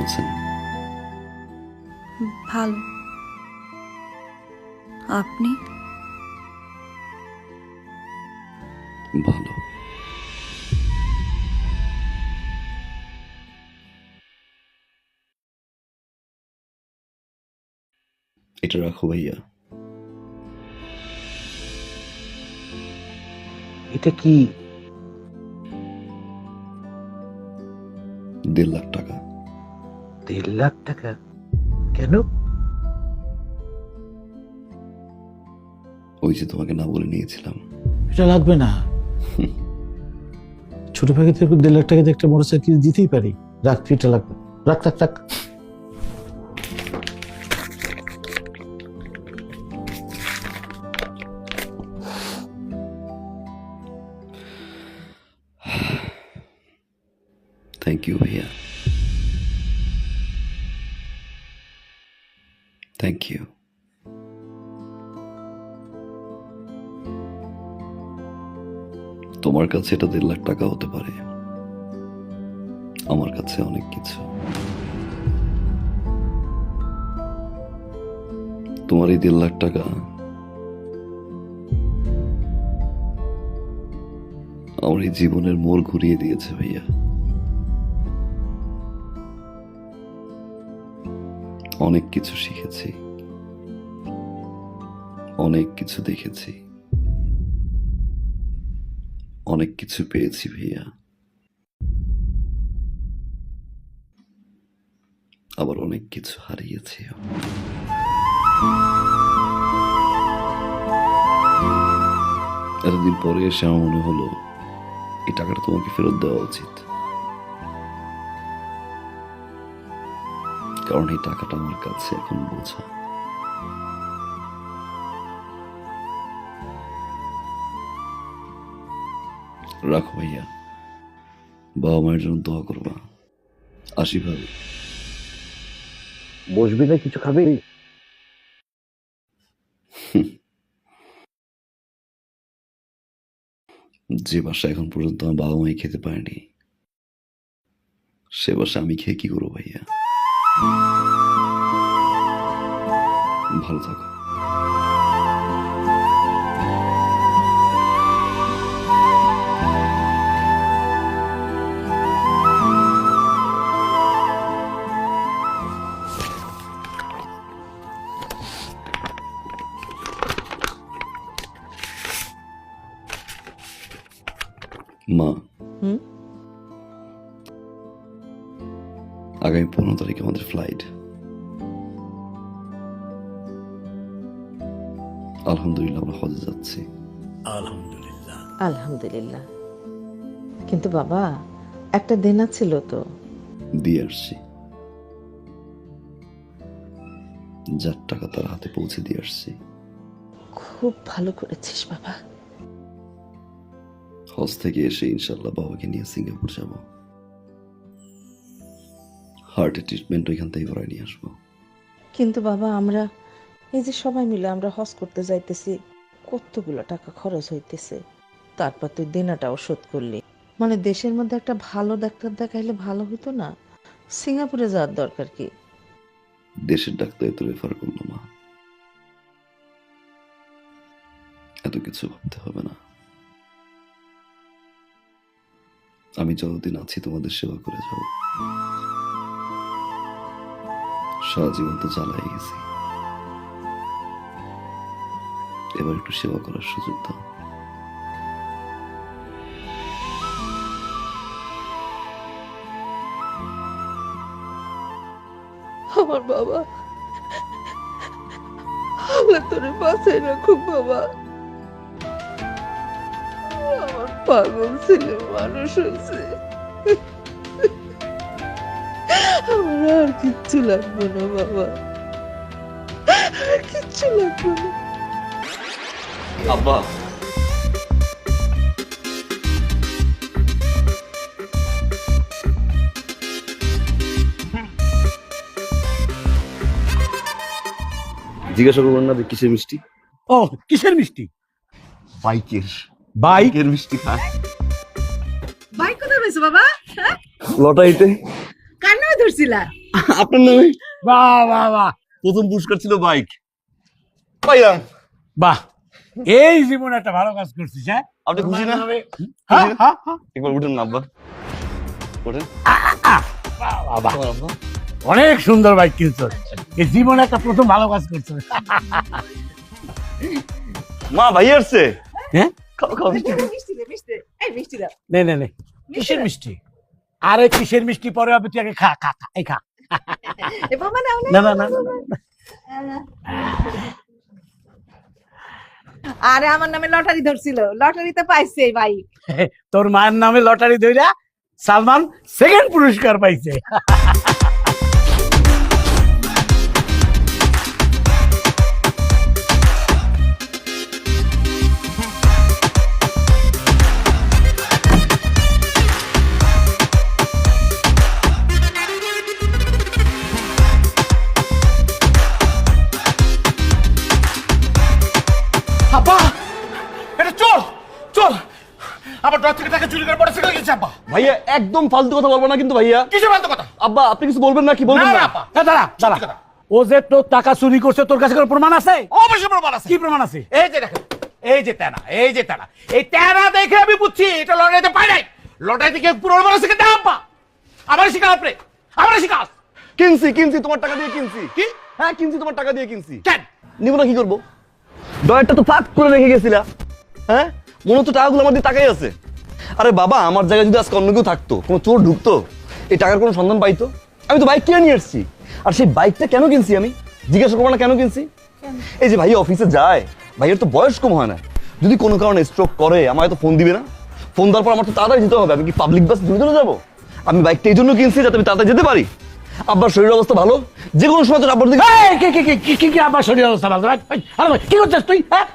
আছেন? ভালো। আপনি? ভালো। এটা রাখো ভাইয়া। এটা কি? 1.5 লাখ টাকা। 1.5 লাখ টাকা? কেন? ওই যে তোমাকে না বলে নিয়েছিলাম। এটা লাগবে না। ছোট ভাগে থেকে 1.5 লাখ টাকা দিয়ে একটা মোটরসাইকেল দিতেই পারি। রাখ, এটা লাগবে। রাখ রাখ রাখ। থ্যাংক ইউ ভাইয়া, থ্যাংক ইউ। তোমার কাছে এটা 1.5 লাখ টাকা হতে পারে, আমার কাছে অনেক কিছু। তোমার এই 1.5 লাখ টাকা আমার এই জীবনের মোড় ঘুরিয়ে দিয়েছে ভাইয়া। অনেক কিছু শিখেছি, অনেক কিছু দেখেছি, অনেক কিছু পেয়েছি ভাইয়া, আবার অনেক কিছু হারিয়েছি। এতদিন পরে এসে আমার মনে হলো এই টাকাটা তোমাকে ফেরত দেওয়া উচিত, কারণ এই টাকাটা আমার কাছে এখন বোঝা। রাখো ভাইয়া, বাবা মায়ের জন্য দোয়া করবা। আসি ভাবি। বসবি না, কিছু খাবি? যে বাসা এখন পর্যন্ত আমার বাবা মাই খেতে পারেনি, সে বাসা আমি খেয়ে কি করবো ভাইয়া? ভালো থাকো। মা, আগামী 15 তারিখে আমাদের ফ্লাইট। আলহামদুলিল্লাহ আমরা হজে যাচ্ছি। আলহামদুলিল্লাহ। আলহামদুলিল্লাহ। কিন্তু বাবা, একটা দেনা ছিল তো। দিয়ে আসছি, যার টাকা তার হাতে পৌঁছে দিয়ে আসছি। খুব ভালো করেছিস বাবা। হজ থেকে এসে ইনশাল্লাহ বাবাকে নিয়ে সিঙ্গাপুর যাব। হার্টের ট্রিটমেন্ট ওইখান থেকে করাই নিয়ে আসবো। কিন্তু বাবা, আমরা এই যে সবাই মিলে আমরা হজ করতে যাইতেছি, কতগুলো টাকা খরচ হইতেছে, তারপর তুই দেনাটাও শোধ করলি। মানে দেশের মধ্যে একটা ভালো ডাক্তার দেখাইলে ভালো হতো না? সিঙ্গাপুরে যাওয়ার দরকার কি? দেশের ডাক্তার তো রেফার করলো মা, এত কিছু ভাবতে হবে না। আমি যতদিন আছি তোমাদের সেবা করে যাব। সারা জীবন তো চালাই গেছি, এবার একটু সেবা করার সুযোগ দাও। আমার বাবা, আল্লাহ তোরে বাঁচাই রাখুক বাবা। আমার পাগল ছেলে মানুষ হয়েছে। আমার আর কিচ্ছু লাগবে না বাবা, আর কিচ্ছু লাগবে না। আব্বা, জিজ্ঞাসা করবেন না যে কিসের মিষ্টি? ও, কিসের মিষ্টি? বাইকের। বাইক? বাইকের মিষ্টি খায়। বাইক কোথায় পেয়েছো বাবা? লটারিতে। কার নামে ধরছিলা? আপনার নামে বাহ বাহ বাহ প্রথম পুরস্কার ছিল বাইক পাইলাম। বাহ, এই জীবনে একটা ভালো কাজ করছিস। হ্যাঁ আপনি খুশি না? হ্যাঁ, হ্যাঁ, হ্যাঁ। একবার উঠেন না আব্বা, ওঠেন। বাহ, বাহ, বাহ। অনেক সুন্দর বাইক কিনছো, এই জীবনে একটা প্রথম ভালো কাজ করছো। মা ভাই আসছে। হ্যাঁ, খাও খাও। নে নে নে, কিসের মিষ্টি? আরে কিসের মিষ্টি পরে হবে, তুই আগে খা খা খা, এই খা। না না না না। আরে আমার নামে লটারি ধরছিল, লটারিতে পাইছে এই ভাই। তোর মায়ের নামে লটারি ধইরা সালমান সেকেন্ড পুরস্কার পাইছে। আব্বা, এটা চোর, চোর আমার ডর থেকে টাকা চুরি করে মোটরসাইকেল গেছে। আব্বা, ভাইয়া একদম ফালতু কথা বলবো না কিন্তু ভাইয়া। কিসের ফালতু কথা? আব্বা আপনি কিছু বলবেন না, কি বলবেন না? আব্বা, দাঁড়া দাঁড়া, সত্যি কথা। ও যে তোর টাকা চুরি করছে, তোর কাছে কোনো প্রমাণ আছে? অবশ্যই প্রমাণ আছে। কি প্রমাণ আছে? এই যে দেখেন, এই যে তেনা, এই যে তেনা, এই তেনা দেখে আমি বুঝছি এটা লটারিতে পাই নাই। লটারিতে কেউ পুরো মোটরসাইকেল দেয়। আব্বা, আমার শিকার আপনি, আমার শিকার। কিনছি কিনছি, তোমার টাকা দিয়ে কিনছি। কি? হ্যাঁ কিনছি, তোমার টাকা দিয়ে কিনছি। কেন? নিব না কি করবো? ডয়ারটা তো ফাঁক করে রেখে গেছিলা। হ্যাঁ মনে হচ্ছে টাকাগুলো আমার দিয়ে টাকাই আছে। আরে বাবা, আমার জায়গায় যদি আজকে অন্য কেউ থাকতো, কোনো চোর ঢুকতো, এই টাকার কোনো সন্ধান পাইতো? আমি তো বাইক কিনে নিয়ে এসেছি। আর সেই বাইকটা কেন কিনছি আমি জিজ্ঞাসা করবো না কেন কিনছি? এই যে ভাইয়া অফিসে যায়, ভাইয়ের তো বয়স কম হয় না, যদি কোনো কারণে স্ট্রোক করে আমায় তো ফোন দিবে না? ফোন দেওয়ার পর আমার তো তাড়াতাড়ি যেতে হবে। আমি কি পাবলিক বাস ধরে ধরে যাবো? আমি বাইকটা এই জন্য কিনছি যাতে আমি তাড়াতাড়ি যেতে পারি। আব্বার শরীরের অবস্থা ভালো, যে কোনো সময় তো আব্বার দিকে। এই, কি কি কি কি কি কি আবার শরীর অবস্থা ভালো? এই, আরে ভাই, কি করছিস তুই? হ্যাঁ,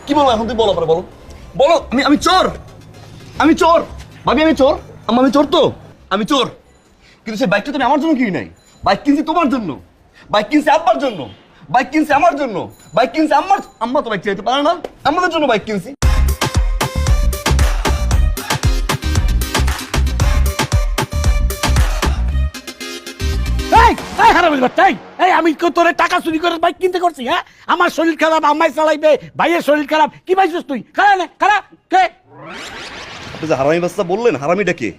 কি বলবো এখন? তুই বলো, পরে বলো, বলো। আমি চোর, আমি চোর ভাবি, আমি চোর। আমি চোর তো, আমি চোর। কিন্তু সেই বাইকটা তুমি আমার জন্য কিনি নাই, বাইক কিনছি তোমার জন্য, বাইক কিনছি আব্বার জন্য, বাইক কিনছি আমার জন্য, বাইক কিনছি আম্মার। আম্মা তো বাইক চাইতে পারে না, আমাদের জন্য বাইক কিনছি। এই, এই হারামির বাচ্চা, এই আমি তোরে টাকা চুরি করে বাইক কিনতে করছি? হ্যাঁ, আমার শরীর খারাপ, আমায় চালাইবে, ভাইয়ের শরীর খারাপ, কি পাইছিস তুই? খারাপ না খারাপ কে? আপনি যে হারামি বাচ্চা বললেন, হারামিটা কে?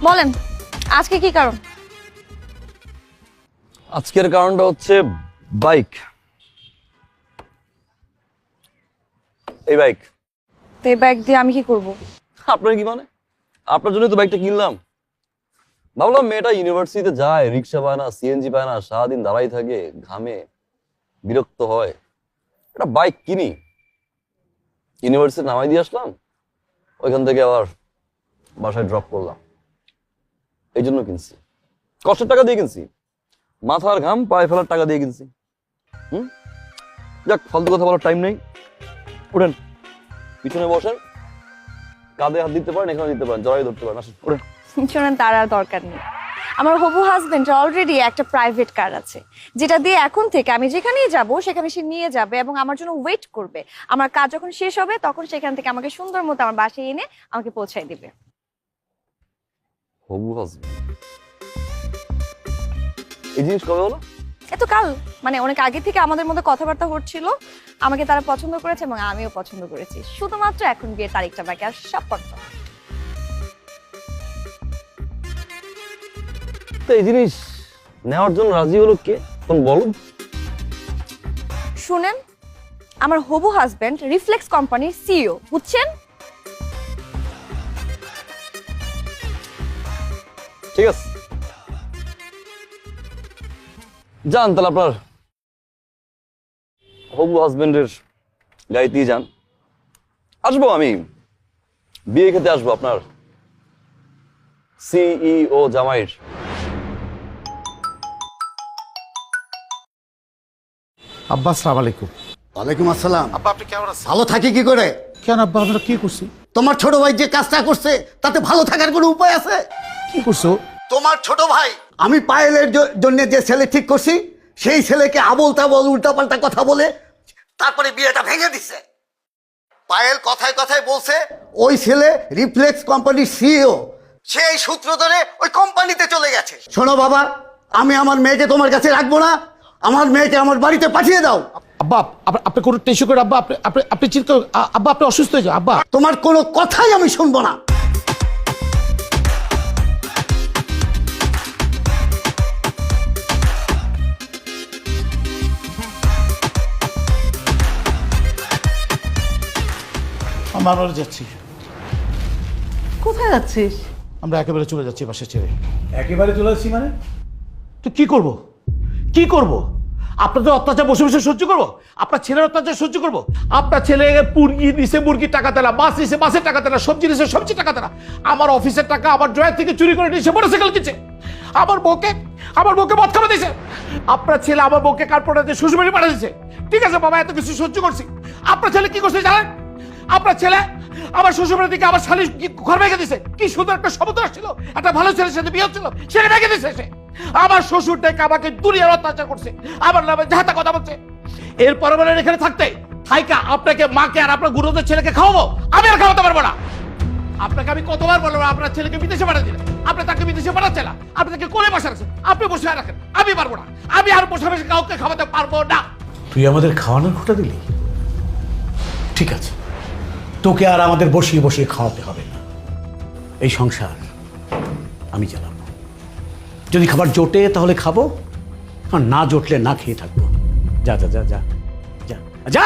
বলেন আজকে কি কারণ? আজকের কারণটা হচ্ছে বাইক। এই বাইক। তো এই ব্যাগ দিয়ে আমি কি করব? আপনার কি মানে? আপনার জন্য তো বাইকটা কিনলাম। ভাবলাম মেয়েটা ইউনিভার্সিটিতে যায়, রিক্সা পায় না, সিএনজি পায় না, সারাদিন দাঁড়াই থাকে, ঘামে, বিরক্ত হয়, একটা বাইক কিনি। ইউনিভার্সিটি নামাই দিয়ে আসলাম, ওইখান থেকে আবার বাসায় ড্রপ করলাম, এই জন্য কিনছি। কষ্টের টাকা দিয়ে কিনছি, মাথার ঘাম পায়ে ফেলার টাকা দিয়ে কিনছি। যাক, ফালতু কথা বলার টাইম নেই। উঠেন, পিছনে বসেন, কাঁধে হাত দিতে পারেন, এখানে দিতে পারেন, জড়াই ধরতে পারেন। আসেন, উঠেন। শোনেন, তার আর দরকার নেই। আমার হবু হাজবেন্ড অলরেডি একটা প্রাইভেট কার আছে, যেটা দিয়ে এখন থেকে আমি যেখানেই যাব সেখানে সে নিয়ে যাবে এবং আমার জন্য ওয়েট করবে। আমার কাজ যখন শেষ হবে তখন সেখান থেকে আমাকে সুন্দর মতো আমার বাসায় এনে আমাকে পৌঁছায় দিবে। হবু হাজবেন্ড, এই জিনিস কবে হলো? এত কাল, মানে অনেক আগে থেকে আমাদের মধ্যে কথাবার্তা হচ্ছিল। আমাকে তারা পছন্দ করেছে এবং আমিও পছন্দ করেছি। শুধুমাত্র এখন বিয়ের তারিখটা বাকি, আর সব কথা। তো এই জিনিস নেওয়ার জন্য রাজি হলো কে? কোন বলো। শুনেন, আমার হবু হাজবেন্ড রিফ্লেক্স কোম্পানির সিইও, বুঝছেন? ঠিক আছে, যান তাহলে আপনার হবু হাজবেন্ডের গাড়িতেই যান। আসবো আমি, বিয়ে খেতে আসবো আপনার সিইও জামাইয়ের। আব্বা আসসালামু আলাইকুম। ওয়ালাইকুম আসসালাম। আব্বা, আপনি কেমন আছেন? ভালো থাকি কি করে? কেন আব্বা, আমরা কি করছি? তোমার ছোট ভাই যে কাজটা করছে তাতে ভালো থাকার কোনো উপায় আছে? কি করছো? তোমার ছোট ভাই আমি পায়েলের জন্য যে ছেলে ঠিক করছি সেই ছেলেকে আবল তাবল উল্টাপাল্টা কথা বলে তারপরে বিয়েটা ভেঙে দিছে। পায়েল কথায় কথায় বলছে ওই ছেলে রিফ্লেক্স কোম্পানির সিইও, সেই সূত্র ধরে ওই কোম্পানিতে চলে গেছে। শোনো বাবা, আমি আমার মেয়েকে তোমার কাছে রাখবো না, আমার মেয়েকে আমার বাড়িতে পাঠিয়ে দাও। আব্বা আপনি কোনো টেনশন করে আব্বা, আপনি চিন্তা আব্বা, আপনি অসুস্থ হয়ে যান আব্বা। তোমার কোনো কথাই আমি শুনবো না। আমরা আবার যাচ্ছি। কোথায় যাচ্ছিস? আমরা একেবারে চলে যাচ্ছি বাসা ছেড়ে। একেবারে চলে আসছি মানে? তো কি করব? কি করব? আপনাদের অত্যাচার বসে বসে সহ্য করবো? আপনার ছেলের অত্যাচার সহ্য করবো? আপনার ছেলে মুরগি নিছে মুরগির টাকা দেলা, মাছ নিছে মাছের টাকা দেলা, সবজি নিছে সবজির টাকা দেলা, আমার অফিসের টাকা আমার ড্রয়ার থেকে চুরি করে নিয়েছে, মোটরসাইকেল কিনছে, আমার বউকে মদ খাওয়া দিয়েছে। আপনার ছেলে আমার বউকে কার্পোরেটে শ্বশুরবাড়ি পাঠিয়ে দিয়েছে। ঠিক আছে বাবা, এত কিছু সহ্য করছি। আপনার ছেলে কি করছে জানেন? আপনার ছেলে আমার শ্বশুরবাড়ি থেকে আমার শালি ঘর ভেঙে দিছে। কি সুন্দর একটা সমুদ্র ছিল, একটা ভালো ছেলের সাথে বিয়ে হচ্ছিল, সেটা ভেঙে দিছে সে। আমার শ্বশুর দেখে আমাকে দুনিয়ার অত্যাচার করছে, আমার নামে যাহাতা কথা বলছে। এরপরে বলেন এখানে থাকতে থাইকা আপনাকে, মাকে আর আপনার গুরুদের ছেলেকে খাওয়াবো? আমি আর খাওয়াতে পারবো না। আপনাকে আমি কতবার বলবো আপনার ছেলেকে বিদেশে পাঠিয়ে দিলেন, আপনি তাকে বিদেশে পাঠাচ্ছেন না, আপনি তাকে কোলে বসে রাখছেন, আপনি বসে রাখেন। আমি পারবো না, আমি আর বসে বসে কাউকে খাওয়াতে পারবো না। তুই আমাদের খাওয়ানোর খোটা দিলি? ঠিক আছে, তোকে আর আমাদের বসিয়ে বসিয়ে খাওয়াতে হবে না। এই সংসার আমি চালাবো। যদি খাবার জোটে তাহলে খাবো, আর না জোটলে না খেয়ে থাকবো। যা যা যা যা যা যা।